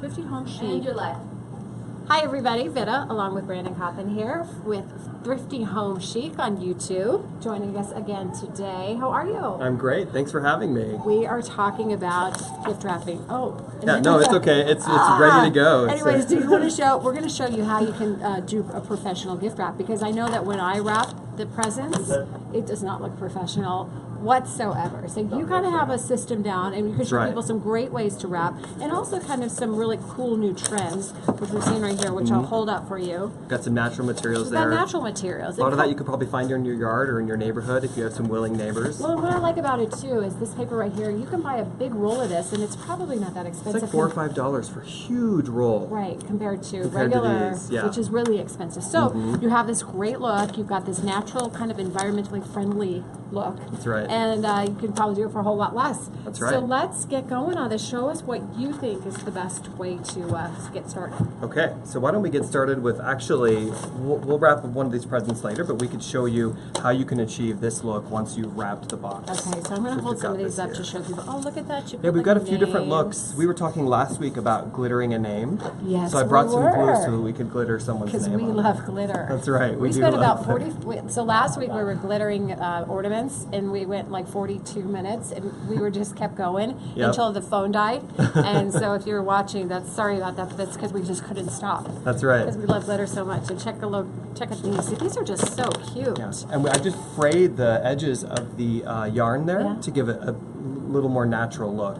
Thrifty Home Chic. And your life. Hi everybody, Vida along with Brandon Coppin here with Thrifty Home Chic on YouTube. Joining us again today. How are you? I'm great. Thanks for having me. We are talking about gift wrapping. Oh. Yeah, no, it's okay. It's ready to go. Anyways, do you want to show? We're going to show you how you can do a professional gift wrap, because I know that when I wrap the presents, it does not look professional whatsoever. So you kind of have a system down, and you can show people some great ways to wrap, and also kind of some really cool new trends, which we're seeing right here, which I'll hold up for you. Got some natural materials We've got there. natural materials. A lot of that you could probably find in your yard or in your neighborhood if you have some willing neighbors. Well, what I like about it too is this paper right here. You can buy a big roll of this, and it's probably not that expensive. It's like $4 or $5 for a huge roll. Right, compared to regular, which is really expensive. So you have this great look. You've got this natural kind of environmentally friendly look. That's right. And you can probably do it for a whole lot less. That's right. So let's get going on this. Show us what you think is the best way to get started. Okay, so why don't we get started with, actually, we'll wrap one of these presents later, but we could show you how you can achieve this look once you've wrapped the box. Okay, so I'm going to hold some of these up to show people. Oh, look at that. Yeah, we've got a few different looks. We were talking last week about glittering a name. Yes, so I brought some glue so that we could glitter someone's name. Because we love glitter. That's right. We spent about 40. So last week we were glittering ornaments, and we went like 42 minutes, and we were just kept going until the phone died. And so if you're watching, that's sorry about that, but that's because we just couldn't stop. That's right. Because we love glitter so much. And check out these. These are just so cute. Yes, and I just frayed the edges of the yarn there to give it a little more natural look.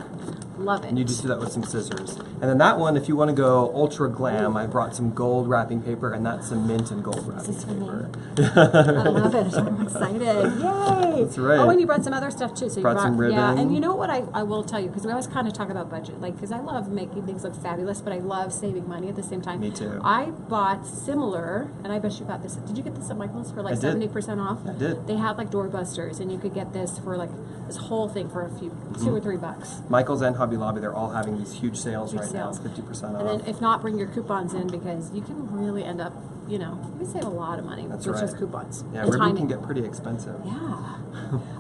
Love it. And you just do that with some scissors. And then that one, if you want to go ultra glam, I brought some gold wrapping paper, and that's some mint and gold wrapping paper. I love it. I'm excited. Yay! That's right. Oh, and you brought some other stuff too. So you brought some ribbon. Yeah, and you know what I will tell you, because we always kind of talk about budget, like, because I love making things look fabulous, but I love saving money at the same time. Me too. I bought similar, and I bet you got this. Did you get this at Michael's for like 70% off? I did. They had like doorbusters, and you could get this for like this whole thing for a few, $2 or $3. Michael's and Hobby Lobby, they're all having these huge sales right now, 50% off. And then if not, bring your coupons in, because you can really end up, you can save a lot of money with just coupons. Yeah, ribbon can get pretty expensive. Yeah.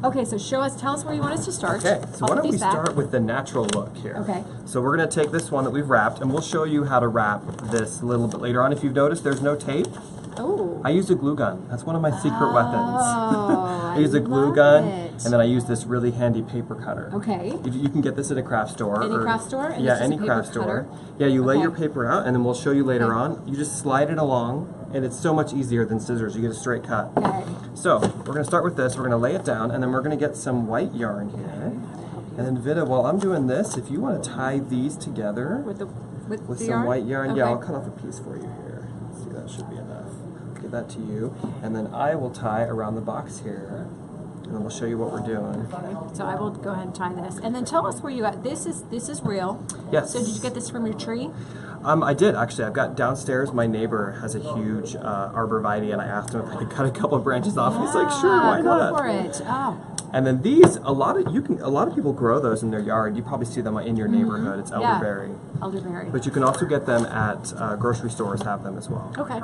Okay, so tell us where you want us to start. Okay, so why don't we start with the natural look here. Okay. So we're going to take this one that we've wrapped, and we'll show you how to wrap this a little bit later on. If you've noticed, there's no tape. Oh. I used a glue gun. That's one of my secret weapons. Oh, I use a glue gun, and then I use this really handy paper cutter. Okay. You can get this at a craft store. Any craft store? And yeah, any craft store. Yeah, you lay your paper out, and then we'll show you later on. You just slide it along, and it's so much easier than scissors. You get a straight cut. Okay. So we're going to start with this. We're going to lay it down, and then we're going to get some white yarn here. And then Vida, while I'm doing this, if you want to tie these together with some yarn? white yarn, okay. yeah, I'll cut off a piece for you here. Let's see, that should be enough. Give that to you, and then I will tie around the box here, and then we'll show you what we're doing. Okay. So I will go ahead and tie this, and then tell us where you got this is real. Yes. So did you get this from your tree? I did actually. I've got downstairs. My neighbor has a huge arborvitae, and I asked him if I could cut a couple of branches off. He's like, "Sure, why not?" Go for it. Oh. And then these, a lot of people grow those in their yard. You probably see them in your neighborhood. It's elderberry. Elderberry. But you can also get them at grocery stores. Have them as well. Okay.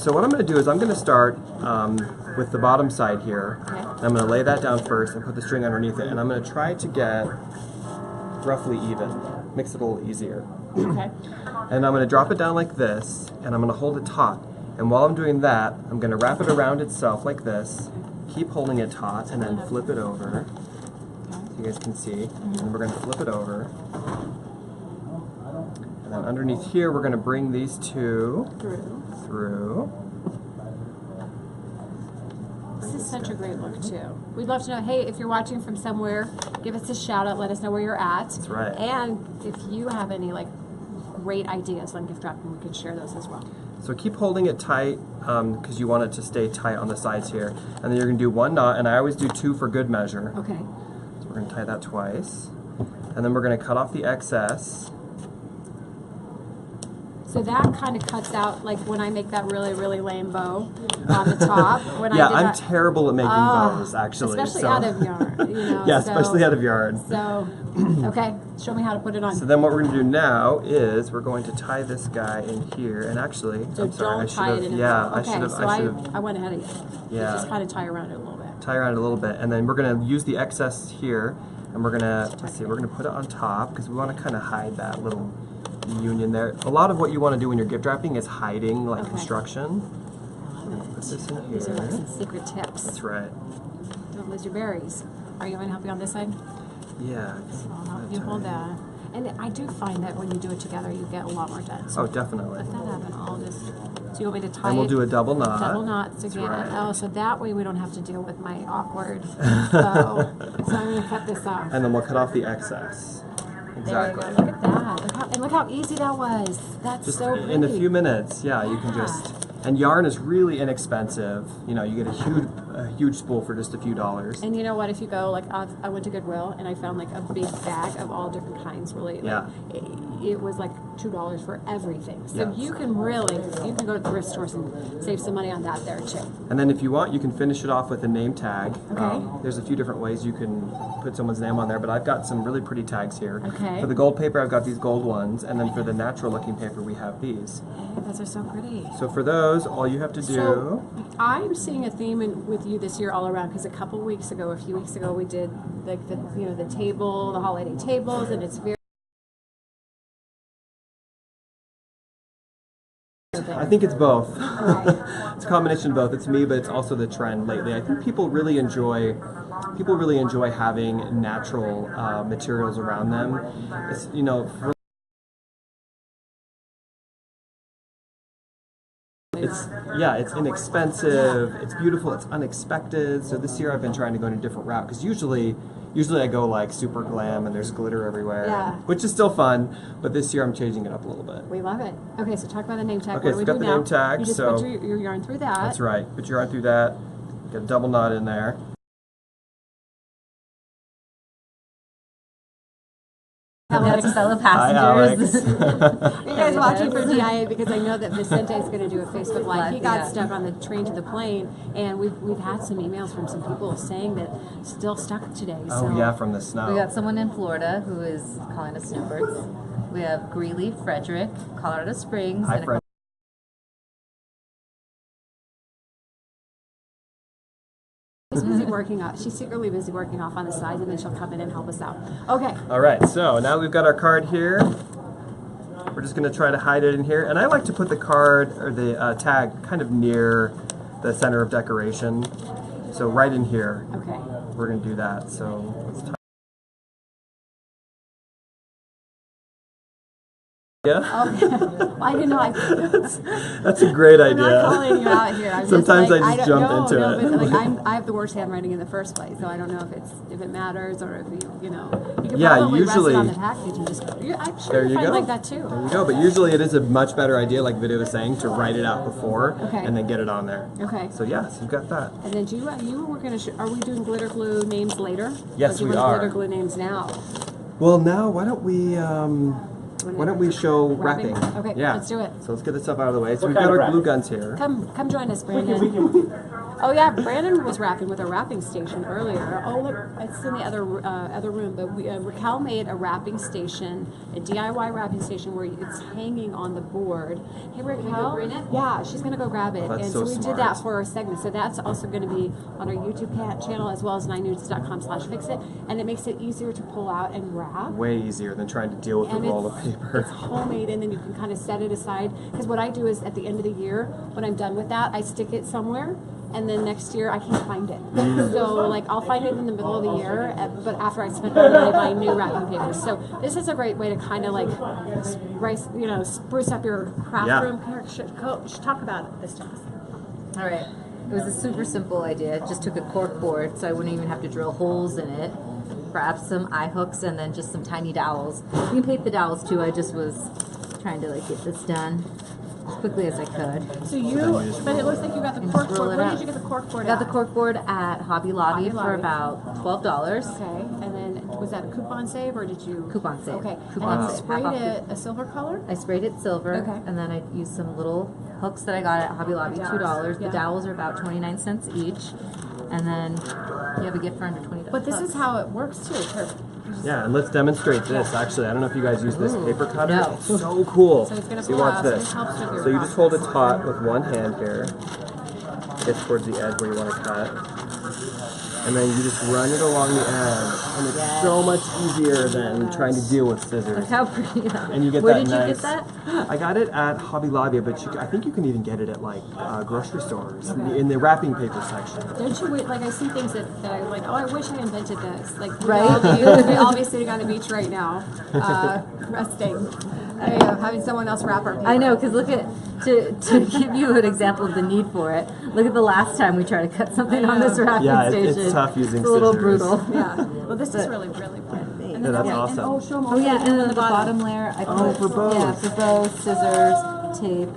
So what I'm going to do is I'm going to start with the bottom side here. Okay. I'm going to lay that down first and put the string underneath it, and I'm going to try to get roughly even. Makes it a little easier. Okay. And I'm going to drop it down like this, and I'm going to hold it taut. And while I'm doing that, I'm going to wrap it around itself like this, keep holding it taut, and then flip it over, so you guys can see. And then we're going to flip it over. And then underneath here, we're going to bring these two through. This is such a great look too. We'd love to know, hey, if you're watching from somewhere, give us a shout out, let us know where you're at. That's right. And if you have any great ideas on gift wrapping, we can share those as well. So keep holding it tight because you want it to stay tight on the sides here. And then you're going to do one knot, and I always do two for good measure. Okay. So we're going to tie that twice. And then we're going to cut off the excess. So that kind of cuts out, like when I make that really, really lame bow on the top. When Yeah, I did I'm that, terrible at making bows, actually. especially out of yarn. Yeah, especially out of yarn. So, okay, show me how to put it on. So then what we're going to do now is we're going to tie this guy in here. And actually, So I'm sorry, don't tie it in. Yeah, Okay, I should have. I went ahead of you. Yeah. Just kind of tie around it a little bit. Tie around it a little bit, and then we're going to use the excess here, and we're going to, let's see, we're going to put it on top because we want to kind of hide that little union there. A lot of what you want to do when you're gift wrapping is hiding like Okay. construction. I love Put it. this in These are like here. some secret tips. That's right. Don't lose your berries. Are you going to help you on this side? Yeah. I'll help you hold that. And I do find that when you do it together, you get a lot more done. So Oh, definitely. let that happen. I'll just. So you want me to tie And we'll it? do a double knot. Double knots That's again. right. Oh, so that way we don't have to deal with my awkward bow. So I'm going to cut this off. And then we'll cut off the excess. Exactly. There you go. Look at that. Look how easy that was. That's Just so pretty. in a few minutes, yeah, you can Yeah. just. And yarn is really inexpensive. You know, you get a huge spool for just a few dollars. And you know what? If you go, like, I went to Goodwill and I found like a big bag of all different kinds. Really, like, Yeah. it was like $2 for everything. So Yeah. you can go to the thrift stores and save some money on that there too. And then if you want, you can finish it off with a name tag. Okay. There's a few different ways you can put someone's name on there, but I've got some really pretty tags here. Okay. For the gold paper, I've got these gold ones, and then for the natural looking paper, we have these. Hey, those are so pretty. So for those, all you have to do. So I'm seeing a theme with you this year all around because a few weeks ago, we did like the table, the holiday tables, and it's very. I think it's both. Okay. It's a combination of both. It's me, but it's also the trend lately. I think people really enjoy having natural materials around them. It's, you know, it's inexpensive, it's beautiful, it's unexpected. So this year I've been trying to go in a different route because usually I go like super glam and there's glitter everywhere, Yeah. which is still fun. But this year I'm changing it up a little bit. We love it. Okay, so talk about the name tag. Okay, What do so we got do the now? name tag, You just so- put your yarn through that. That's right. Put your yarn through that. Get a double knot in there. Alex, fellow Hi, passengers. Alex. You guys watching for DIA because I know that Vicente is going to do a Facebook Live. He got Yeah. stuck on the train to the plane, and we've had some emails from some people saying that still stuck today. Oh so yeah, from the snow. We got someone in Florida who is calling us snowbirds. We have Greeley, Frederick, Colorado Springs, Hi, and a Fred. She's busy working off. She's secretly busy working off on the side, and then she'll come in and help us out. Okay. All right, so now we've got our card here. We're just going to try to hide it in here. And I like to put the card or the tag kind of near the center of decoration. So right in here, Okay. we're going to do that. So let's tie. Yeah, Okay. I didn't know. that's a great I'm not idea. calling you out here. I'm Sometimes just like, I just don't- jump no, into no, it. But like I have the worst handwriting in the first place, so I don't know if it matters or if you know. You can Yeah, probably usually- rest it on the package and just. I'm sure There you you find go. like that too. There you go. But usually it is a much better idea, like Video was saying, to write it out before Okay. and then get it on there. Okay. So yes, you've got that. And then you were going to. Are we doing glitter glue names later? Yes, or do you we want are. Glitter glue names now. Well, now why don't we show Wrapping? wrapping? Okay, Yeah. let's do it. So let's get this stuff out of the way. So What we've kind got of our glue wrapping? guns here. Come join us, Brandon. Oh yeah, Brandon was wrapping with a wrapping station earlier. Oh look, it's in the other room. But Raquel made a wrapping station, a DIY wrapping station where it's hanging on the board. Hey Raquel, yeah, she's gonna go grab it. That's and so we smart. did that for our segment. So that's also going to be on our YouTube channel as well as 9news.com/fixit, and it makes it easier to pull out and wrap. Way easier than trying to deal with And a roll of it's paper. homemade, and then you can kind of set it aside. Because what I do is at the end of the year, when I'm done with that, I stick it somewhere, and then next year I can't find it. So like I'll find it in the middle of the year, but after I spend all the money buying new wrapping papers. So this is a great way to kind of like, spruce up your craft Yeah. room. Coach, talk about this to us. All right. It was a super simple idea. Just took a cork board, so I wouldn't even have to drill holes in it. Grabbed some eye hooks and then just some tiny dowels. You can paint the dowels too. I just was trying to like get this done as quickly as I could. So but it looks like you got the And cork just roll board. it Where up. did you get the cork board I got the at? cork board at Hobby Lobby Hobby for Lobby. about $12. Okay, and then was that a coupon save or did you? Coupon save. Okay, Coupon and you save. sprayed Half off it a silver color? I sprayed it silver, Okay. and then I used some little hooks that I got at Hobby Lobby, $2. Yeah. The dowels are about 29 cents each, and then you have a gift for under $20. But this is how it works too. Yeah, and let's demonstrate this. Actually, I don't know if you guys use this Ooh, paper cutter. no. It's so cool. So it's gonna See, pull watch out, so this. this helps with your So you just hold it process. taut with one hand here. Get towards the edge where you want to cut. and then you just run it along the edge, and it's Yes. so much easier than trying to deal with scissors. Look how pretty that And you get Where that did nice. you get that? I got it at Hobby Lobby, but I think you can even get it at like grocery stores in the wrapping paper section. Don't you like? I see things that I'm like, oh, I wish I invented this. Like, Right? we all be sitting on a beach right now, resting, having someone else wrap our paper. I know, because look at, to give you an example of the need for it, look at the last time we tried to cut something on this wrapping Yeah, station. it's tough using It's a little scissors. brutal. Yeah. Well, this is really fun. And Yeah, that's okay, awesome. And, oh, show 'em Oh yeah, also and then on the bottom layer, I put, for bows. yeah, for bows, scissors, tape,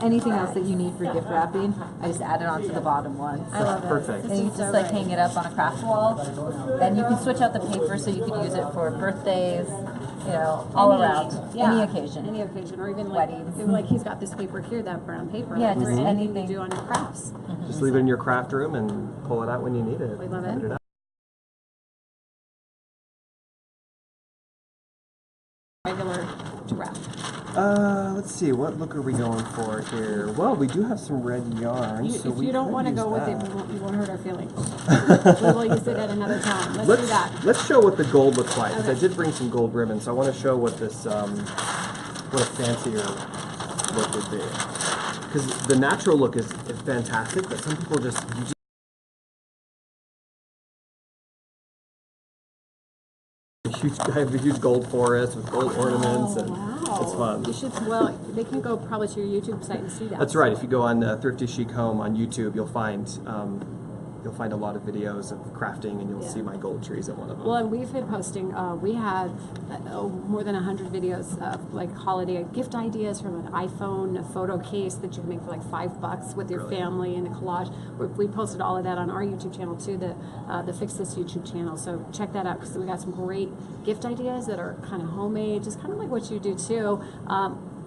anything else that you need for gift wrapping, I just add it onto the bottom one. I love it. Perfect. And you just like hang it up on a craft wall, and you can switch out the paper so you can use it for birthdays, you know, all around, any occasion. Any occasion, or even like, Weddings. even like he's got this paper here, that brown paper. Yeah, for just anything anything. you do on your crafts. Just leave it in your craft room and pull it out when you need it. We love it. Put it out. Regular to wrap. Let's see, what look are we going for here? Well, we do have some red yarn, so If we you don't could want to use go with it, that. we won't hurt our feelings. We will use it at another time. Let's do that. Let's show what the gold looks like, because Okay. I did bring some gold ribbon, so I want to show what this, what a fancier look would be. Because the natural look is fantastic, but some people just, I have a huge gold forest with gold ornaments, and Wow. it's fun. You should, well, they can go probably to your YouTube site and see that. That's right. If you go on Thrifty Chic Home on YouTube, you'll find a lot of videos of crafting, and you'll see my gold trees at one of them. Well, and we've been posting, we had more than 100 videos of like holiday gift ideas from an iPhone, a photo case that you can make for like $5 with your family, and a collage. We posted all of that on our YouTube channel too, the Fix This YouTube channel. So check that out, because we got some great gift ideas that are kind of homemade, just kind of like what you do too.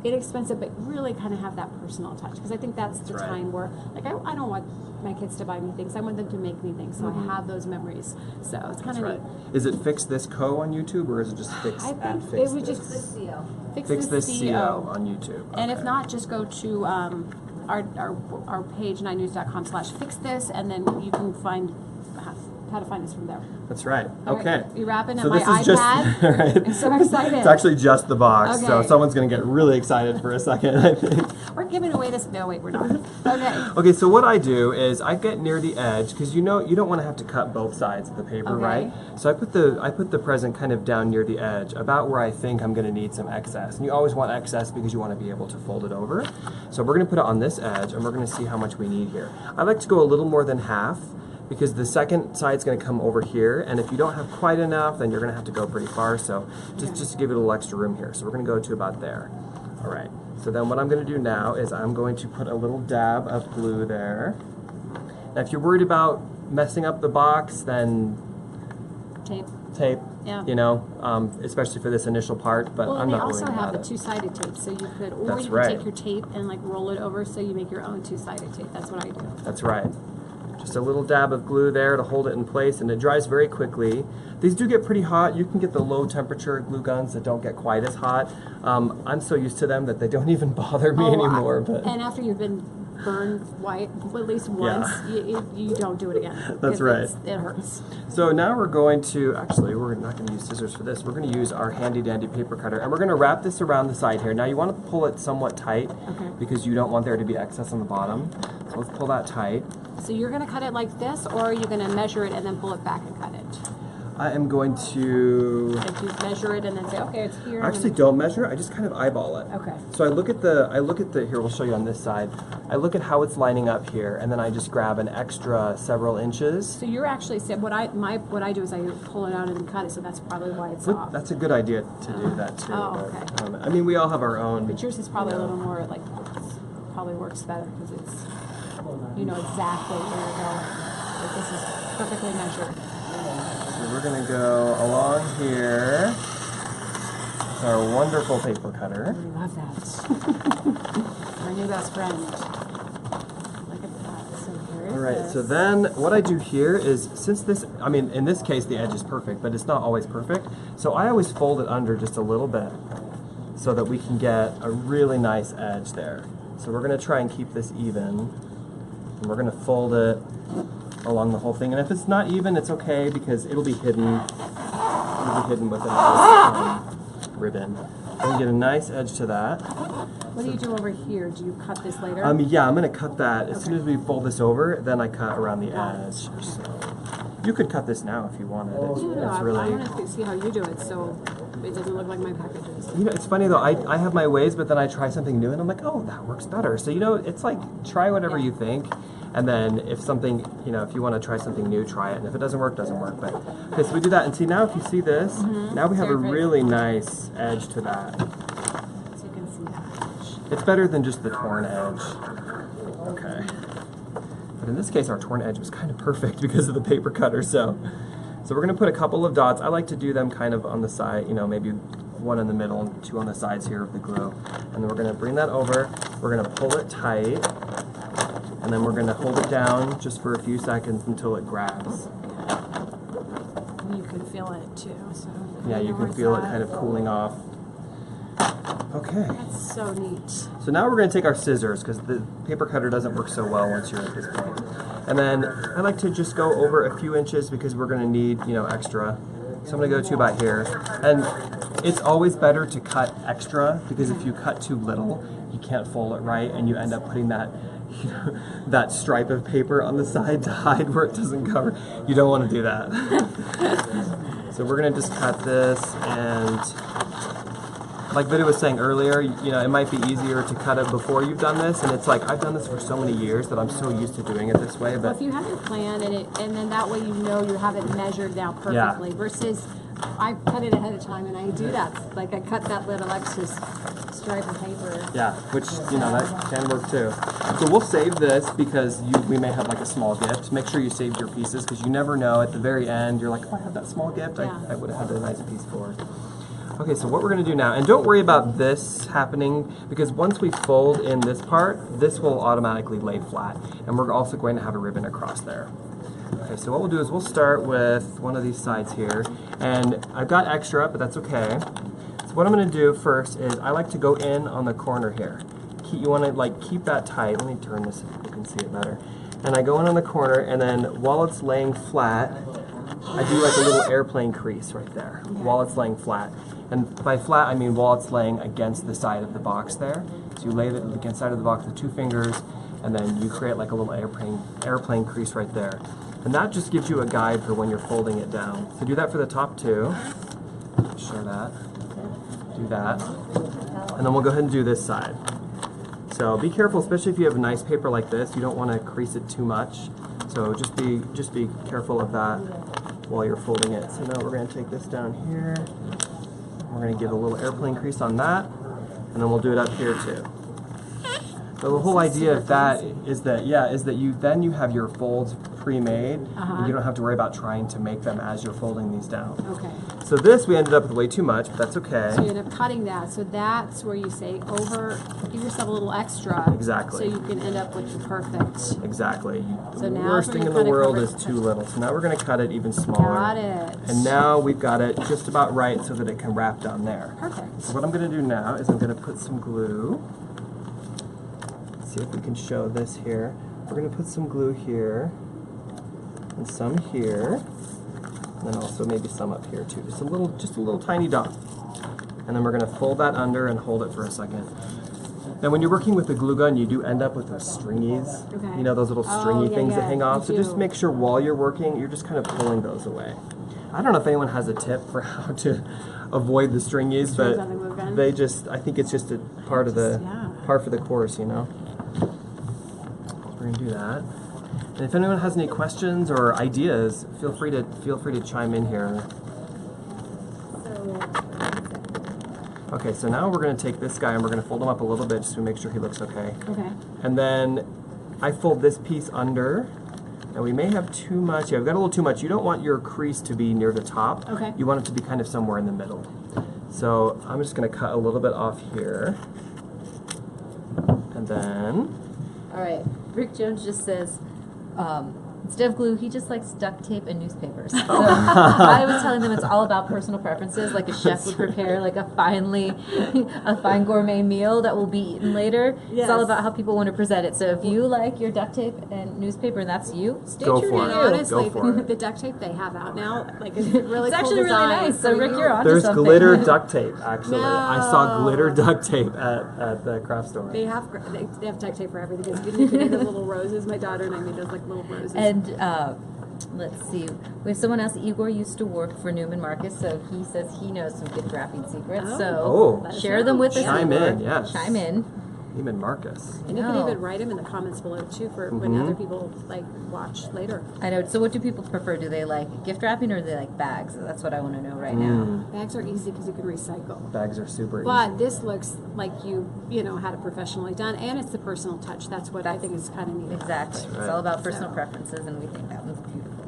Inexpensive, but really kind of have that personal touch, because I think that's the right. time where, like, I don't want my kids to buy me things. I want them to make me things, so I have those memories. So it's kind of Right. Is it Fix This Co on YouTube, or is it just Fix I at think Fix it would This? just Fix This CO on YouTube. And if Okay. not, just go to our page, 9news.com/fix this, and then you can find how to find us from there. That's right. All Okay. right, you wrapping up So my this is just iPad? right. I'm so excited. It's actually just the box, so Okay. someone's gonna get really excited for a second, I think. We're giving away this. No, wait, we're not. Okay. Okay, so what I do is I get near the edge, because you don't want to have to cut both sides of the paper, Okay. right? So I put the present kind of down near the edge, about where I think I'm going to need some excess. And you always want excess because you want to be able to fold it over. So we're going to put it on this edge, and we're going to see how much we need here. I like to go a little more than half, because the second side's going to come over here, and if you don't have quite enough, then you're going to have to go pretty far. So just to give it a little extra room here. So we're going to go to about there. All right. So then what I'm going to do now is I'm going to put a little dab of glue there. Now, if you're worried about messing up the box, then Tape. tape, Yeah. you know, especially for this initial part, but Well, I'm and they not also worried have about the it. two-sided tape, so you could, or That's you could right. take your tape and like roll it over, so you make your own two-sided tape. That's what I do. That's right. Just a little dab of glue there to hold it in place, and it dries very quickly. These do get pretty hot. You can get the low temperature glue guns that don't get quite as hot. I'm so used to them that they don't even bother me anymore. But And after you've been burned white at least once, you don't do it again. That's because right. It hurts. So now we're going to, actually we're not going to use scissors for this, we're going to use our handy dandy paper cutter, and we're going to wrap this around the side here. Now you want to pull it somewhat tight, Okay. because you don't want there to be excess on the bottom. So let's pull that tight. So you're going to cut it like this, or are you going to measure it and then pull it back and cut it? I am going to, Like you measure it and then say, okay, it's here. I actually don't measure, I just kind of eyeball it. Okay. So I look at the, here we'll show you on this side, I look at how it's lining up here, and then I just grab an extra several inches. So you're actually said what I do is I pull it out and cut it, so that's probably why it's But off. that's a good idea to do that too. Oh, but, okay. I mean, we all have our own. But yours is probably a little more like, probably works better because it's, you know exactly where you're going. Like this is perfectly measured. So we're gonna go along here with our wonderful paper cutter. I love that. My new best friend. Look at that. So here is All right, this. so then what I do here is, since this, I mean, in this case the edge is perfect, but it's not always perfect, so I always fold it under just a little bit so that we can get a really nice edge there. So we're gonna try and keep this even, and we're gonna fold it along the whole thing. And if it's not even, it's okay because it'll be hidden. It'll be hidden with another ribbon. You can get a nice edge to that. What do you do over here? Do you cut this later? Yeah, I'm gonna cut that as soon as we fold this over. Then I cut around the edge. So you could cut this now if you wanted. It's I really. want to see how you do it, so it doesn't look like my packages. You know, it's funny though. I have my ways, but then I try something new, and I'm like, oh, that works better. So you know, it's like try whatever you think, and then if something, you know, if you want to try something new, try it. And if it doesn't work, doesn't work. But okay, so we do that, and see now if you see this, now we have a really nice edge to that. So you can see that edge. It's better than just the torn edge. Okay. But in this case, our torn edge was kind of perfect because of the paper cutter. So we're going to put a couple of dots. I like to do them kind of on the side, you know, maybe one in the middle and two on the sides here of the glue. And then we're going to bring that over. We're going to pull it tight. And then we're going to hold it down just for a few seconds until it grabs. You can feel it too. So Yeah, you can feel it kind of cooling off. Okay. That's so neat. So now we're going to take our scissors because the paper cutter doesn't work so well once you're at this point. And then I like to just go over a few inches because we're going to need, you know, extra. So I'm going to go to about here. And it's always better to cut extra because if you cut too little, you can't fold it right and you end up putting that that stripe of paper on the side to hide where it doesn't cover. You don't want to do that. So we're going to just cut this, and like Vidya was saying earlier, you know, it might be easier to cut it before you've done this, and it's like I've done this for so many years that I'm so used to doing it this way. Well, But if you have your plan and then that way you know you have it measured down perfectly versus I cut it ahead of time and I do that. Like I cut that little extra stripe of paper. yeah, which, you know, that can work too. So we'll save this because we may have like a small gift. Make sure you save your pieces because you never know at the very end. You're like, oh, I have that small gift. Yeah. I would have had a nice piece for it. Okay, so what we're going to do now, and don't worry about this happening because once we fold in this part, this will automatically lay flat. And we're also going to have a ribbon across there. Okay, so what we'll do is we'll start with one of these sides here. And I've got extra, but that's okay. So what I'm going to do first is I like to go in on the corner here. You want to like keep that tight. Let me turn this so you can see it better. And I go in on the corner, and then while it's laying flat, I do like a little airplane crease right there while it's laying flat. And by flat, I mean while it's laying against the side of the box there. So you lay it against the side of the box with 2 fingers, and then you create like a little airplane crease right there. And that just gives you a guide for when you're folding it down. So do that for the top too. Show that. Do that. And then we'll go ahead and do this side. So be careful, especially if you have nice paper like this. You don't want to crease it too much. So just be careful of that while you're folding it. So now we're going to take this down here. We're going to give a little airplane crease on that, and then we'll do it up here too. So the whole idea of that is that you have your folds pre-made, and you don't have to worry about trying to make them as you're folding these down. Okay. So this we ended up with way too much, but that's okay. So you end up cutting that. So that's where you say give yourself a little extra. Exactly. So you can end up with the perfect. Exactly. So The now worst we're thing in gonna the cut it world covered. is too little. So now we're going to cut it even smaller. Got it. And now we've got it just about right so that it can wrap down there. Perfect. So what I'm going to do now is I'm going to put some glue. Let's see if we can show this here. We're going to put some glue here and some here, and then also maybe some up here too. Just a little tiny dot. And then we're going to fold that under and hold it for a second. Now when you're working with the glue gun, you do end up with those stringies. Okay. You know, those little stringy yeah, things that yeah, hang off. So you just do. make sure while you're working, you're just kind of pulling those away. I don't know if anyone has a tip for how to avoid the stringies, but on the glue gun? I think it's just a part of the part for the course, you know. We're gonna do that. And if anyone has any questions or ideas, feel free to chime in here. Okay, so now we're going to take this guy and we're going to fold him up a little bit just to make sure he looks okay. Okay. And then I fold this piece under, and we may have too much. Yeah, we've got a little too much. You don't want your crease to be near the top. Okay. You want it to be kind of somewhere in the middle. So I'm just going to cut a little bit off here. And then... All right. Rick Jones just says, Instead of glue, he just likes duct tape and newspapers. So I was telling them it's all about personal preferences. Like a chef would prepare like a fine gourmet meal that will be eaten later. Yes. It's all about how people want to present it. So if you like your duct tape and newspaper and that's you, stay Go true for to it. you. Honestly, Go for it. the duct tape they have out now, like it's really It's cool actually really design. nice. So Rick, you- you're onto There's something. glitter duct tape, actually. I saw No. glitter duct tape at the craft store. They have duct tape for everything. Because you can make the little roses. My daughter and I made those like little roses. And let's see, we have someone else. Igor used to work for Newman Marcus, so he says he knows some gift wrapping secrets. Oh. So Oh. share them with us. Chime Igor. in, yes. Chime in. Neiman Marcus. And you can No. even write them in the comments below too for when Mhm. other people like watch later. I know. So, what do people prefer? Do they like gift wrapping or do they like bags? That's what I want to know right now. Bags are easy because you can recycle. Bags are super But easy. this looks like you know, had it professionally done, and it's the personal touch. That's what I think is kind of neat. Exactly. Right. It's all about personal So- preferences, and we think that one's beautiful.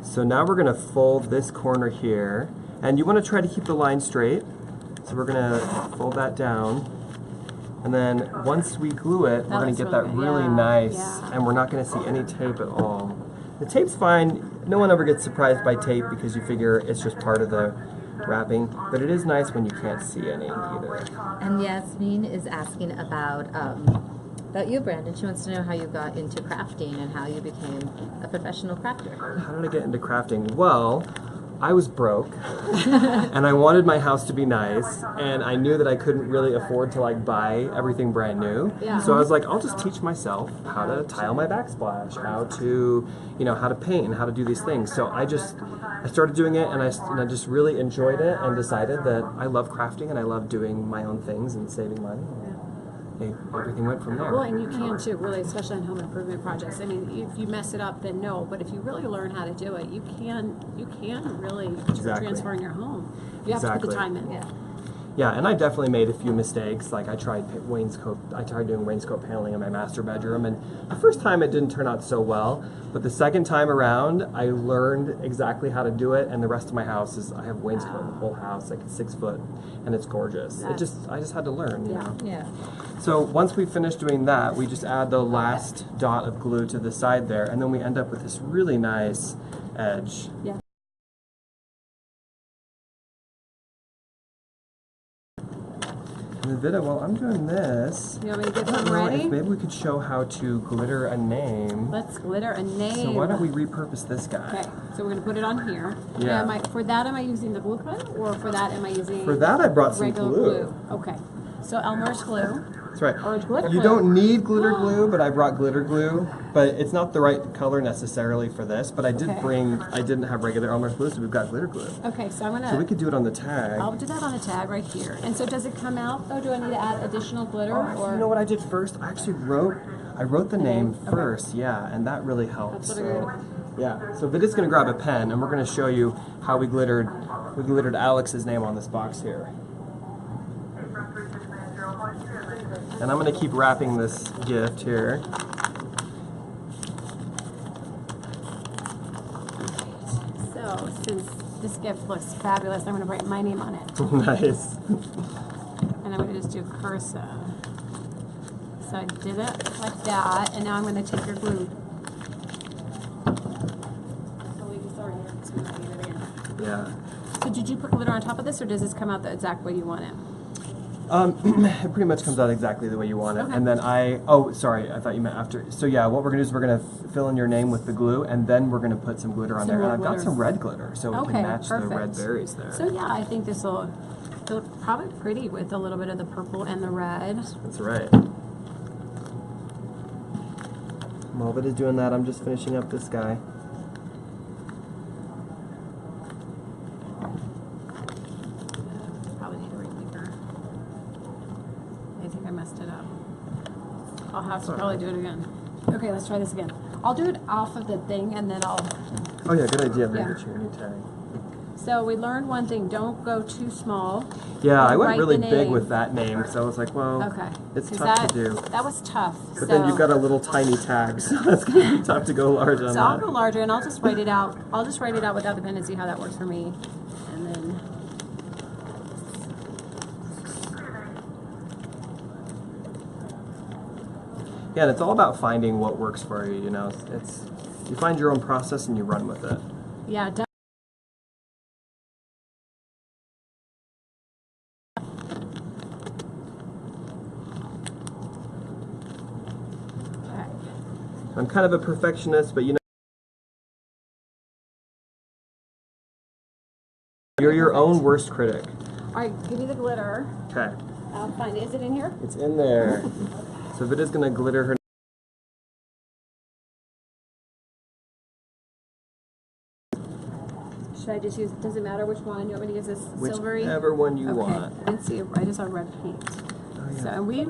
So now we're gonna fold this corner here, and you wanna try to keep the line straight. So we're gonna fold that down. And then once we glue it, we're gonna looks get really that good. really Yeah, nice, yeah. and we're not gonna see any tape at all. The tape's fine. No one ever gets surprised by tape because you figure it's just part of the wrapping, but it is nice when you can't see any either. And Yasmin is asking about you, Brandon. She wants to know how you got into crafting and how you became a professional crafter. How did I get into crafting? Well, I was broke, and I wanted my house to be nice, and I knew that I couldn't really afford to like buy everything brand new. Yeah. So I was like, I'll just teach myself how to tile my backsplash, how to, how to paint and how to do these things. So I started doing it, and I just really enjoyed it, and decided that I love crafting and I love doing my own things and saving money. Everything went from there. Well, and you can too, really, especially on home improvement projects. I mean, if you mess it up, then no. But if you really learn how to do it, you can really Exactly. transform your home. You have to put the Exactly. time in. Yeah. Yeah, and I definitely made a few mistakes. Like I tried doing wainscot paneling in my master bedroom, and the first time it didn't turn out so well. But the second time around, I learned exactly how to do it, and the rest of my house I have wainscot in the whole house, like it's 6 foot, and it's gorgeous. I just had to learn, you Yeah. know. Yeah. So once we finish doing that, we just add the last dot of glue to the side there, and then we end up with this really nice edge. Yeah. And then Vida, while I'm doing this, You want me to get I don't them know if ready? maybe we could show how to glitter a name. Let's glitter a name. So why don't we repurpose this guy? Okay, so we're gonna put it on here. Yeah. Now, for that, am I using the glue pen, or for that, am I using For that, I brought some regular glue. Okay, so Elmer's glue. That's right. Or glitter You glue. don't need glitter glue, but I brought glitter glue. But it's not the right color necessarily for this. But I did Okay. I didn't have regular Elmer's glue, so we've got glitter glue. Okay, so I'm gonna. So we could do it on the tag. I'll do that on a tag right here. And so does it come out though? Do I need to add additional glitter or? You know what I did first? I actually wrote the name Okay. first, yeah, and that really helps. That's what I So, yeah. So Vida's gonna grab a pen, and we're gonna show you how we glittered Alex's name on this box here. And I'm gonna keep wrapping this gift here. So since this gift looks fabulous, I'm gonna write my name on it. Nice. And I'm gonna just do cursive. So I did it like that, and now I'm gonna take your glue. I'll leave this over here, 'cause we might need it again. Yeah. So did you put glitter on top of this, or does this come out the exact way you want it? It pretty much comes out exactly the way you want it. Okay. And then sorry, I thought you meant after. So yeah, what we're gonna do is we're gonna fill in your name with the glue, and then we're gonna put some glitter on Some there. And more I've got glitter. some red glitter, so we Okay, can match the red perfect. berries there. So yeah, I think this will look probably pretty with a little bit of the purple and the red. That's right. While Vida's doing that, I'm just finishing up this guy. Probably need a repeater. I think I messed it up. I'll have to probably do it again. Okay, let's try this again. I'll do it off of the thing and then I'll. Oh yeah, good idea. Yeah. Get your new tag. So we learned one thing: don't go too small. Yeah, I And went write really the big name. with that name because I was like, well, Okay. it's 'Cause tough that, to do. That was tough. But then you've got a little tiny tag, so that's gonna be tough to go large on So I'll that. go larger and I'll just write it out. I'll just write it out without the pen and see how that works for me. And then. Yeah, and it's all about finding what works for you. You know, it's You find your own process and you run with it. Yeah. Okay. I'm kind of a perfectionist, but you know, you're your own worst critic. All right, give me the glitter. Okay. I'll find it. Is it in here? It's in there. So Vida's gonna glitter her. Should I just use, does it matter which one? You want me to use this silvery? Whichever one you Okay. want. I didn't see it. I just saw red paint. Oh, yeah. So, and we.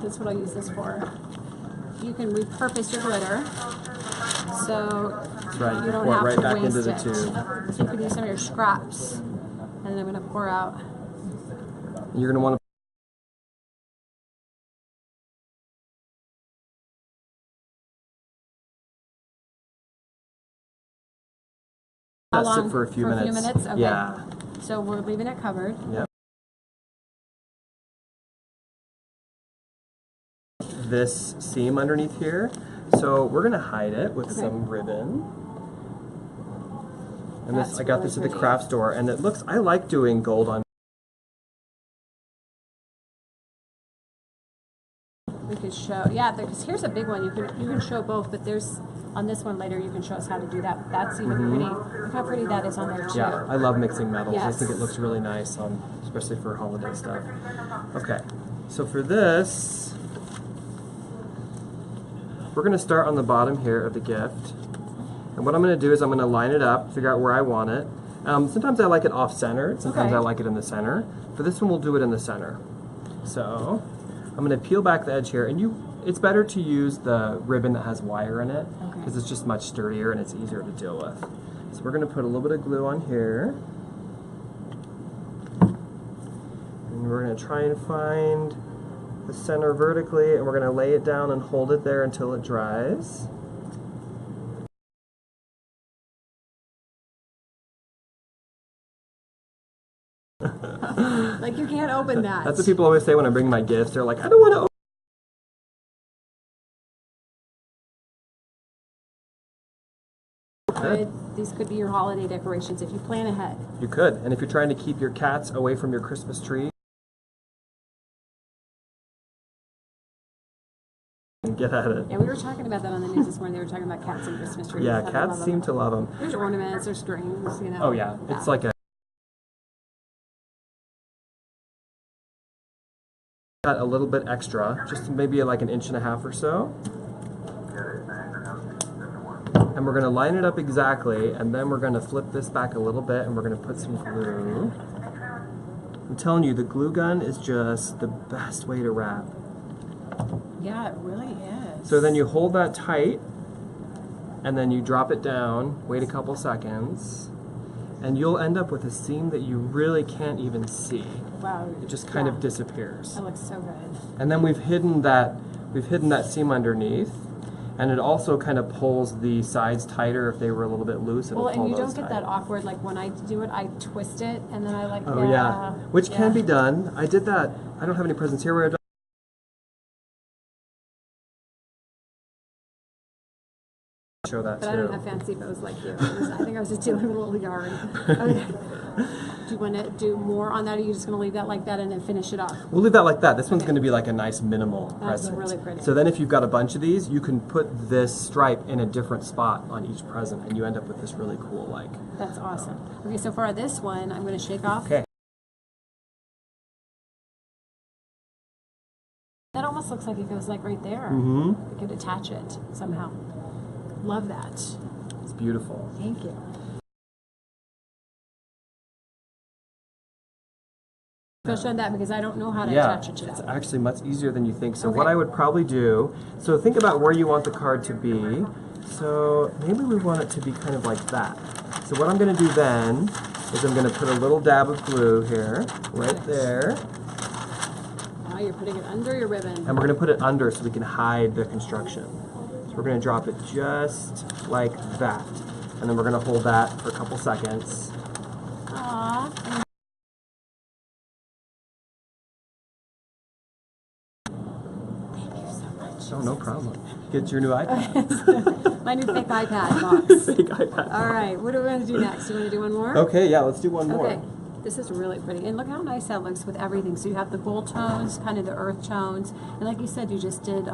That's what I'll use this for. You can repurpose your glitter. So That's right. you don't Pour it have right to back waste into the it. tube. So you can use some of your scraps. And then I'm going to pour out. You're gonna want to. How Let sit long? for a few For minutes. a few minutes? Okay. Yeah. So we're leaving it covered. Yep. This seam underneath here. So we're gonna hide it with some ribbon. And That's this, I got really this at the pretty. craft store, and it looks. I like doing gold on. We could show, yeah, because here's a big one. You can show both, but there's on this one later. You can show us how to do that. That's even pretty. Look how pretty that is on there too. Yeah, I love mixing metals. I Yes. think it looks really nice on, especially for holiday stuff. Okay, so for this, we're gonna start on the bottom here of the gift. And what I'm gonna do is I'm gonna line it up, figure out where I want it. Sometimes I like it off center, sometimes Okay. I like it in the center. For this one, we'll do it in the center. So, I'm gonna peel back the edge here, and it's better to use the ribbon that has wire in it, because it's just much sturdier and it's easier to deal with. So we're gonna put a little bit of glue on here. And we're gonna try and find the center vertically, and we're gonna lay it down and hold it there until it dries. Like you can't open that. That's what people always say when I bring my gifts. They're like, I don't want to open. These could be your holiday decorations if you plan ahead. You could. And if you're trying to keep your cats away from your Christmas tree, get at it. Yeah, we were talking about that on the news this morning. They were talking about cats and Christmas trees. Yeah, How they cats love seem them. to love them. There's ornaments, there's strings, you know. Oh yeah, it's like a. Got a little bit extra, just maybe like 1.5 inches or so. And we're gonna line it up exactly, and then we're gonna flip this back a little bit, and we're gonna put some glue. I'm telling you, the glue gun is just the best way to wrap. Yeah, it really is. So then you hold that tight, and then you drop it down, wait a couple seconds, and you'll end up with a seam that you really can't even see. Wow. It just kind of disappears. That looks so good. And then we've hidden that seam underneath, and it also kind of pulls the sides tighter. If they were a little bit loose, it'll Well, pull and you those don't get tight. that awkward, like when I do it, I twist it, and then I like, Oh yeah, which can be done. I did that. I don't have any presents here where I don't show that But I don't too. have fancy bows like you. I think I was just dealing with a little yarn. Okay. Do you want to do more on that, or are you just going to leave that like that and then finish it off? We'll leave that like that. This one's going to be like a nice minimal That's present. really pretty. So then if you've got a bunch of these, you can put this stripe in a different spot on each present, and you end up with this really cool like. That's awesome. Okay, so for this one, I'm going to shake off. Okay. That almost looks like it goes like right there. Mm-hmm. We could attach it somehow. Love that. It's beautiful. Thank you. Especially on that, because I don't know how to Yeah, attach it to it's that. actually much easier than you think. So Okay. what I would probably do, so think about where you want the card to be. So maybe we want it to be kind of like that. So what I'm going to do then is I'm going to put a little dab of glue here, right there, Now you're putting it under your ribbon. and we're going to put it under so we can hide the construction. So we're going to drop it just like that, and then we're going to hold that for a couple seconds. Aww. Thank you Oh, no problem. Get your new iPad. My new fake iPad box. Fake iPad. All right, what are we going to do next? You want to do one more? Okay, yeah, let's do one more. Okay, this is really pretty. And look how nice that looks with everything. So you have the gold tones, kind of the earth tones. And like you said, you just did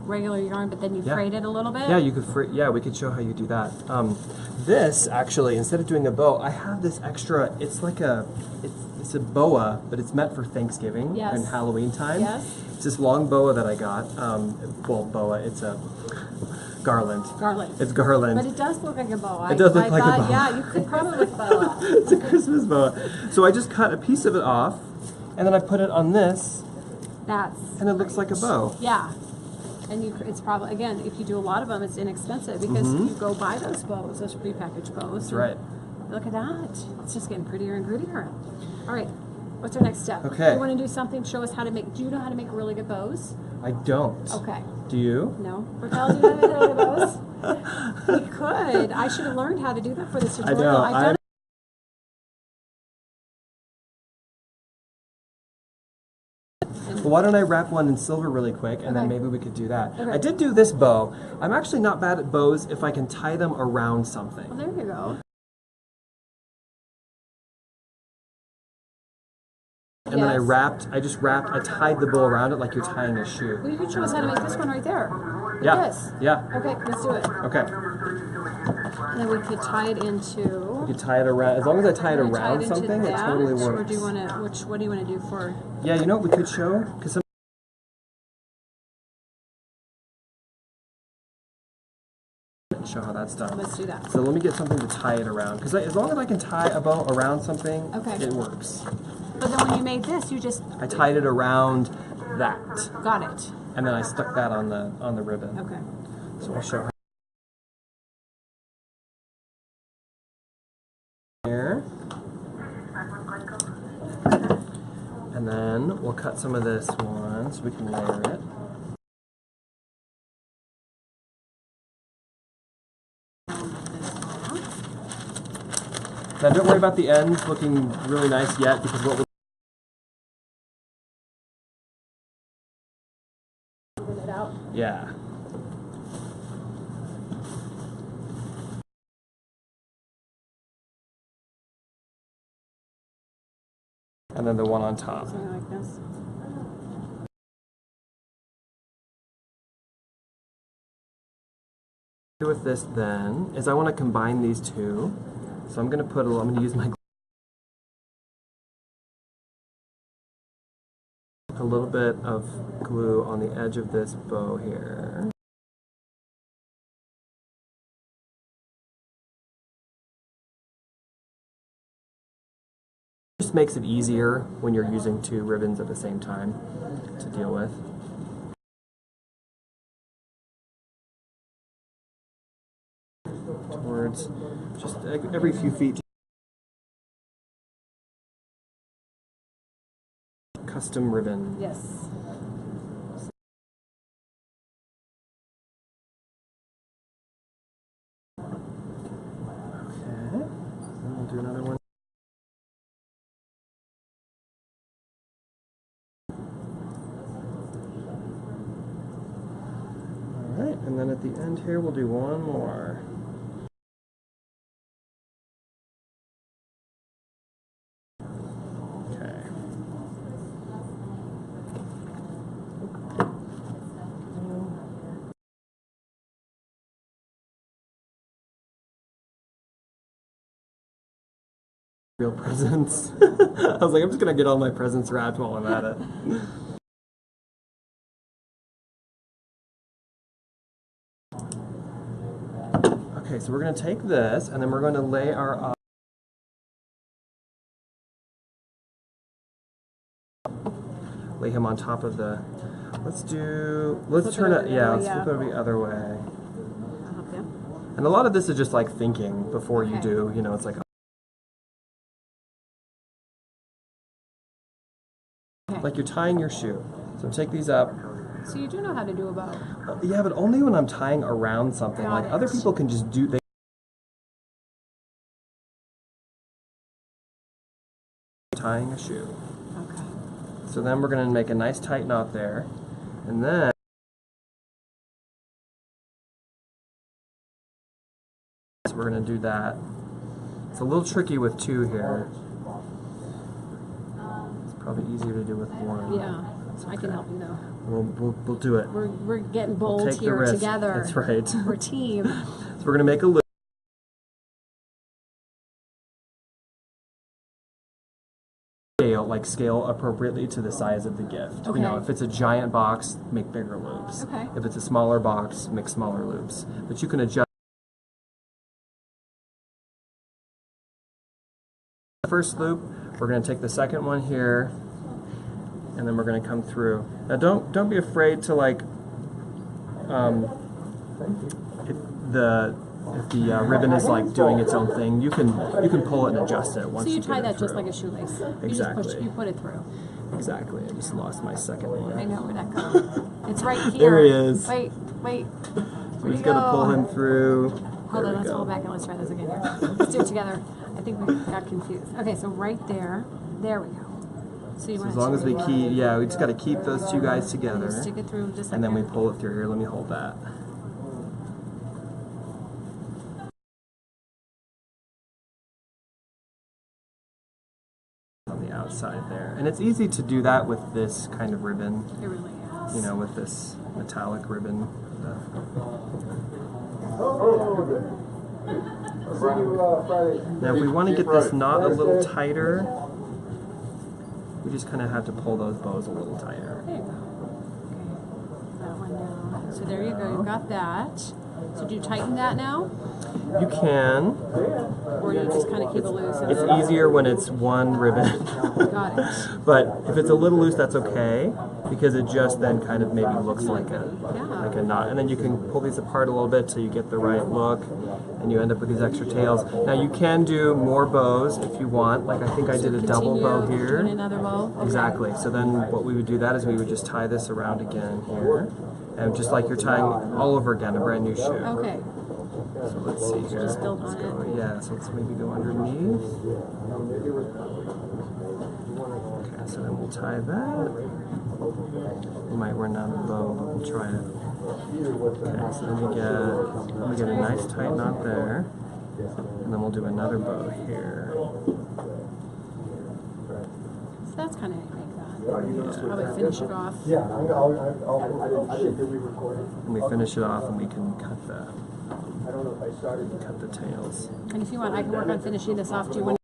regular yarn, but then you Yeah. frayed it a little bit. Yeah, you could. Yeah, we could show how you do that. This actually, instead of doing a bow, I have this extra. It's like it's a boa, but it's meant for Thanksgiving Yes. and Halloween time. Yes. It's this long boa that I got. Well, boa. It's a garland. Garland. It's garland. But it does look like a boa. It does look I like a thought, boa. Yeah, you could probably with boa. It's a Christmas boa. So I just cut a piece of it off, and then I put it on this, That's and it looks like a bow. yeah. And it's probably, again, if you do a lot of them, it's inexpensive because you go buy those bows, those prepackaged bows. Mm-hmm. That's right. Look at that. It's just getting prettier and prettier. All right. What's our next step? Okay. You want to do something? Show us how to make. Do you know how to make really good bows? I don't. Okay. Do you? No. Raquel, do you know how to make really good bows? We could. I should have learned how to do that for this tutorial. know. I've done Well, why don't I wrap one in silver really quick, and then Okay. maybe we could do that. Okay. I did do this bow. I'm actually not bad at bows if I can tie them around something. Well, there you go. And then I Yes. I tied the bow around it like you're tying a shoe. Well, you can show us how to make this one right there. Like Yeah, this. yeah. Okay, let's do it. Okay. And then we could tie it into. You tie it around, as long as I tie it You wanna tie around into something, it that, totally Or works. do you want to? What do you want to do for? Yeah, you know what we could show? Because some show how that's done. Let's do that. So let me get something to tie it around. Because as long as I can tie a bow around something, Okay. it works. But then when you made this, you just I tied it around that, got it. and then I stuck that on the ribbon. Okay. So I'll show her here. And then we'll cut some of this one so we can layer it. Now don't worry about the ends looking really nice yet, because what we'll Bring it out. yeah. And then the one on top. Something like this. With this then is I want to combine these two. So I'm going to use my a little bit of glue on the edge of this bow here. Just makes it easier when you're using two ribbons at the same time to deal with. Towards just every few feet. Custom ribbon. Yes. Okay. Then we'll do another one. Alright, and then at the end here we'll do one more. Okay. Real presents. I was like, I'm just gonna get all my presents wrapped while I'm at it. Okay, so we're gonna take this and then we're gonna lay our lay him on top of the. Let's Flip turn it it. over the Yeah, other let's way, flip it over the other way. I'll help you. And a lot of this is just like thinking before you Okay. do. You know, it's like. Okay. Like you're tying your shoe. So take these up. So you do know how to do a bow. Yeah, but only when I'm tying around something. Got Like other it. people can just do. They tying a shoe. Okay. So then we're going to make a nice tight knot there. And then we're gonna do that. It's a little tricky with 2 here. It's probably easier to do with 1. Yeah, I can help you though. We'll do it. We're getting bold Take the here risk. together. That's right. We're team. So we're gonna make a loop. Scale appropriately to the size of the gift. Okay. You know, if it's a giant box, make bigger loops. Okay. If it's a smaller box, make smaller loops. But you can adjust. The first loop, we're going to take the second one here, and then we're going to come through. Now don't be afraid to like if the ribbon is like doing its own thing, you can pull it and adjust it once So you get tie it that just through. like a shoelace. Exactly. You put it through. Exactly. I just lost my second one. I know where that goes. It's right here. There he is. Wait. We Where'd just he gotta go? pull him through. Hold There on, we let's go. hold back and let's try this again here. Let's do it together. I think we got confused. Okay, so right there. There we go. So you So want as long as we keep, we just gotta keep those 2 guys together, stick it through just like and then we that. pull it through here. Let me hold that. On the outside there, and it's easy to do that with this kind of ribbon. It really is. You know, with this metallic ribbon. Now, if we want to get this knot a little tighter, we just kind of have to pull those bows a little tighter. There you go. Okay. That one down. So there you go. You got that. So do you tighten that now? You can. Or you just kind of keep it loose? It's easier when it's one ribbon. Got it. But if it's a little loose, that's okay, because it just then kind of maybe looks like a knot. And then you can pull these apart a little bit so you get the right look, and you end up with these extra tails. Now you can do more bows if you want. Like I think I did a double bow Continue here. doing another bow? Okay. Exactly. So then what we would do that is we would just tie this around again here. And just like you're tying all over again, a brand new shoe. Okay. So let's see here. Just build Let's on go. Yeah, so let's maybe go underneath. Okay, so then we'll tie that. We might run down the bow, but we'll try it. Okay, so then we get a nice tight knot there. And then we'll do another bow here. So that's kind of how you make that. Probably finish it off. Yeah, I'll did we record it? And we finish it off and we can cut I don't know if I started. the tails. And if you want, I can work on finishing this off. Do you want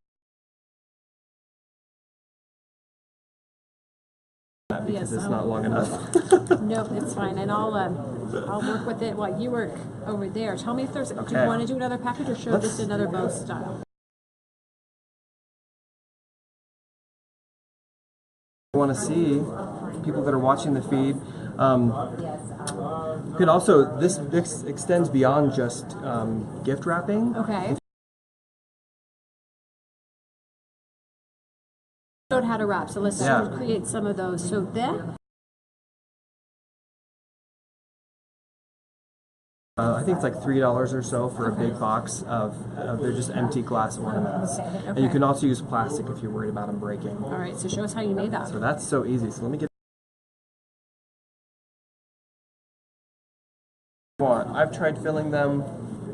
That because Yes, it's I not will. long enough. Nope, it's fine, and I'll work with it while you work over there. Tell me if there's. Do Okay. you want to do another package or show Let's- just another bow style? You want to see people that are watching the feed. You can also this extends beyond just gift wrapping. Okay. Showed how to wrap, so let's Yeah. create some of those. So then, I think it's like $3 or so for a big box of they're just empty glass ornaments. And you Okay. can also use plastic if you're worried about them breaking. all right. So show us how you made that. So that's so easy. So let me get. I've tried filling them.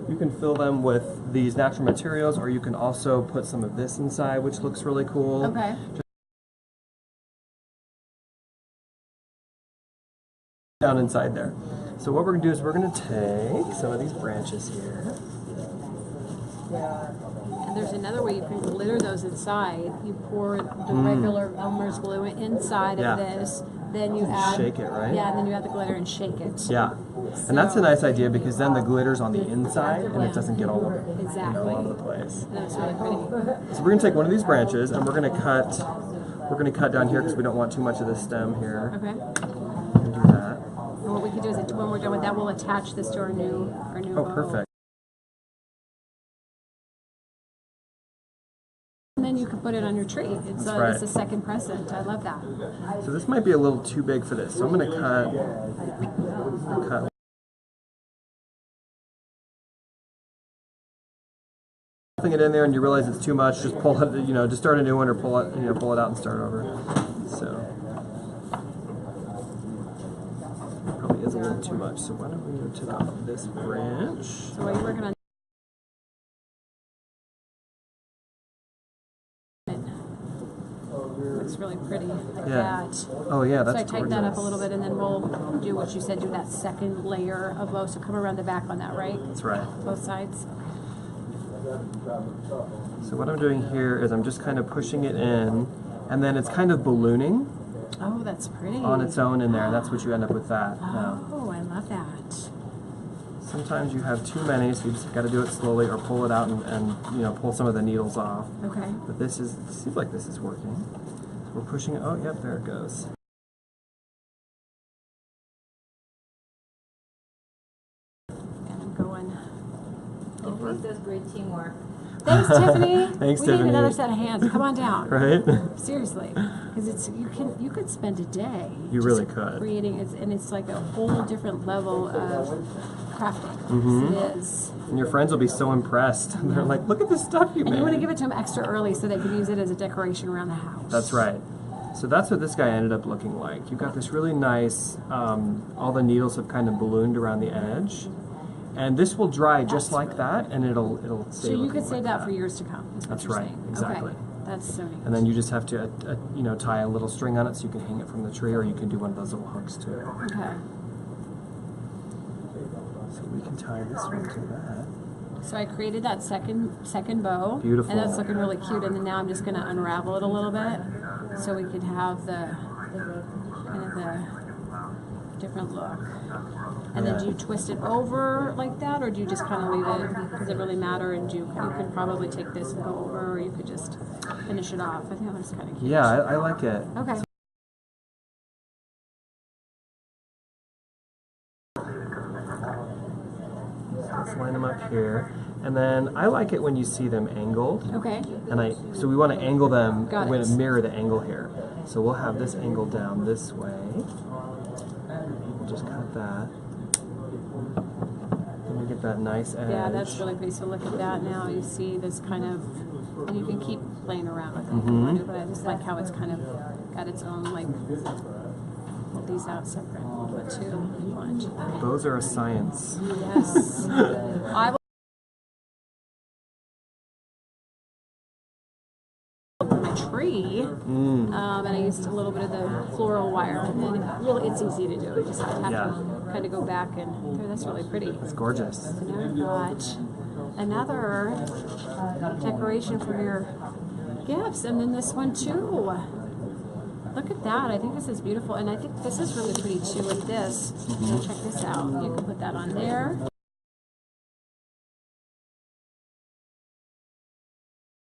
You can fill them with these natural materials, or you can also put some of this inside, which looks really cool. Okay. Down inside there. So what we're gonna do is we're gonna take some of these branches here. And there's another way you can glitter those inside. You pour the regular Elmer's glue inside Yeah. of this. Then you add. Shake it, right? Yeah, and then you add the glitter and shake it. Yeah. And that's a nice idea because then the glitter's on the inside and it doesn't get all over, Exactly. all over the place. And that's really pretty. So we're gonna take one of these branches and we're gonna cut down here because we don't want too much of the stem here. Okay. And do that. And what we can do is when we're done with that, we'll attach this to our new Oh, bow. perfect. And then you can put it on your tree. It's That's right. it's a second present. I love that. So this might be a little too big for this. So I'm gonna cut. Putting it in there and you realize it's too much, just pull it, just start a new one or pull it out and start over. So probably is a little too much. So why don't we take off this branch? So while you're working on looks really pretty, like Yeah. that. Oh yeah, So that's I tighten that up a gorgeous. little bit, and then we'll do what you said, do that second layer of bow. So come around the back on that, right? That's right. Both sides. So what I'm doing here is I'm just kind of pushing it in, and then it's kind of ballooning Oh, that's pretty. on its own in there. That's what you end up with that. Now, Oh, I love that. sometimes you have too many, so you just got to do it slowly or pull it out and you know, pull some of the needles off. Okay. But this seems like this is working. So we're pushing it. Oh, yep, there it goes. And I'm going. Tiffany says great teamwork. Thanks, Tiffany. Thanks, we Tiffany. need another set of hands. Come on down. Right? Seriously, because you could spend a day. You just really could. creating it, and it's like a whole different level of crafting. Mm-hmm. It is. And your friends will be so impressed. They're like, look at this stuff you And made. you want to give it to them extra early so they can use it as a decoration around the house. That's right. So that's what this guy ended up looking like. You've got this really nice, all the needles have kind of ballooned around the edge. And this will dry just like that, and it'll stay So you looking could save like that for years to come. is what That's you're right, saying. exactly. Okay. That's so neat. And then you just have to, you know, tie a little string on it so you can hang it from the tree, or you can do one of those little hooks too. Okay. So we can tie this one to that. So I created that second bow. Beautiful. And that's looking really cute. And then now I'm just going to unravel it a little bit so we could have the kind of the different look. And then do you twist it over like that, or do you just kind of leave it? Does it really matter? And you could probably take this and go over, or you could just finish it off. I think that looks kind of cute. Yeah, I like it. Okay. Let's line them up here. And then I like it when you see them angled. Okay. And so we want to angle them, Got we're it. going to mirror the angle here. So we'll have this angle down this way. We'll just cut that. Then we get that nice edge. Yeah, that's really pretty. So look at that now. You see this kind of, and you can keep playing around with it if you want to, but I just like how it's kind of got its own, like, pull these out separate. Put two in one. Those are a science. Yes. I will my tree, and I used a little bit of the floral wire, and then it's easy to do. You just have to kind of go back and there. That's really pretty. It's gorgeous. So now we've got another decoration for your gifts, and then this one too. Look at that. I think this is beautiful, and I think this is really pretty too with this. So check this out. You can put that on there.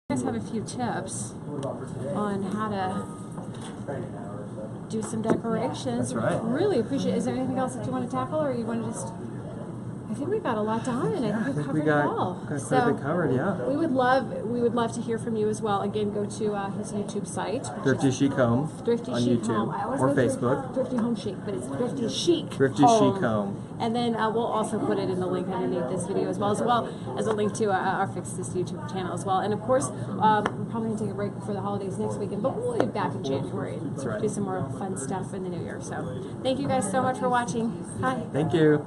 You guys have a few tips on how to do some decorations. That's right. Really appreciate it. Is there anything else that you want to tackle, or you want to just... I think we got a lot done, and I think we've covered we got, it all. got quite a bit covered, yeah. We would love to hear from you as well. Again, go to his YouTube site. which Thrifty is Chic Home Thrifty on Chic YouTube Home. I always or say Facebook. Thrifty Home Chic, but it's Thrifty Chic. Thrifty Chic Home. And then we'll also put it in the link underneath this video as well as a link to our Fix This YouTube channel as well. And of course, we're probably going to take a break before the holidays next weekend, but we'll be back in January and That's right. do some more fun stuff in the new year. So thank you guys so much for watching. Hi. Thank you.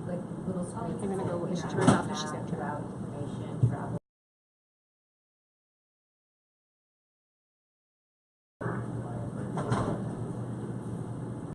Like little screen. I'm going to go turn it off because she's got to turn it out.